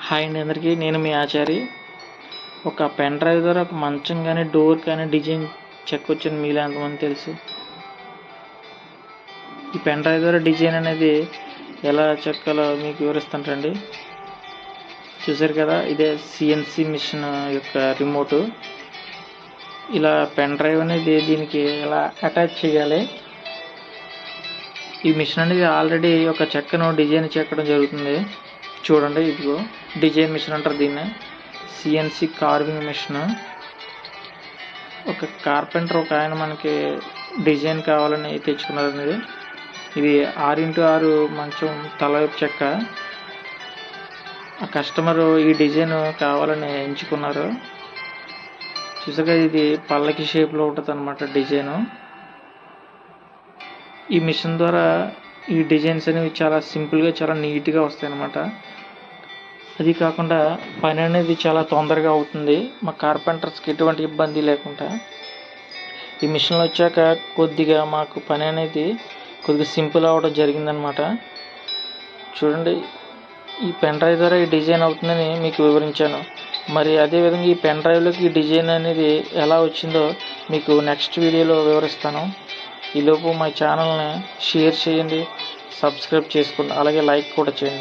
Hi అండి అందరికీ. నేను మీ ఆచారి. ఒక పెన్ డ్రైవ్ ద్వారా ఒక మంచం కానీ డోర్ కానీ డిజైన్ చెక్కొచ్చని మీలో ఎంతమంది తెలుసు? ఈ పెన్ డ్రైవ్ ద్వారా డిజైన్ అనేది ఎలా చెక్కాలో మీకు వివరిస్తానండి. చూసారు కదా, ఇదే సిఎన్సి మిషన్ యొక్క రిమోటు. ఇలా పెన్ డ్రైవ్ అనేది దీనికి ఎలా అటాచ్ చేయాలి. ఈ మిషన్ అనేది ఆల్రెడీ ఒక చెక్కను డిజైన్ చెక్కడం జరుగుతుంది. చూడండి, ఇదిగో డిజైన్ మిషన్ అంటారు దీన్ని. CNC carving machine. ఒక కార్పెంటర్ ఒక ఆయన మనకి డిజైన్ కావాలని తెచ్చుకున్నారు అనేది. ఇది 6x6 మంచం తలవైపు చెక్క. ఆ కస్టమరు ఈ డిజైన్ కావాలని ఎంచుకున్నారు. చూసాక ఇది పల్లకి షేప్లో ఉంటుంది అన్నమాట డిజైను. ఈ మిషన్ ద్వారా ఈ డిజైన్స్ అనేవి చాలా సింపుల్గా చాలా నీట్గా వస్తాయి అన్నమాట. అది కాకుండా పని అనేది చాలా తొందరగా అవుతుంది, మా కార్పెంటర్స్కి ఎటువంటి ఇబ్బంది లేకుండా. ఈ మిషన్లు వచ్చాక కొద్దిగా మాకు పని అనేది కొద్దిగా సింపుల్ అవ్వడం జరిగిందనమాట. చూడండి, ఈ పెన్ డ్రైవ్ ద్వారా ఈ డిజైన్ అవుతుందని మీకు వివరించాను. మరి అదేవిధంగా ఈ పెన్ డ్రైవ్లోకి ఈ డిజైన్ అనేది ఎలా వచ్చిందో మీకు నెక్స్ట్ వీడియోలో వివరిస్తాను. ఈలోపు మా ఛానల్ని షేర్ చేయండి, సబ్స్క్రైబ్ చేసుకోండి, అలాగే లైక్ కూడా చేయండి.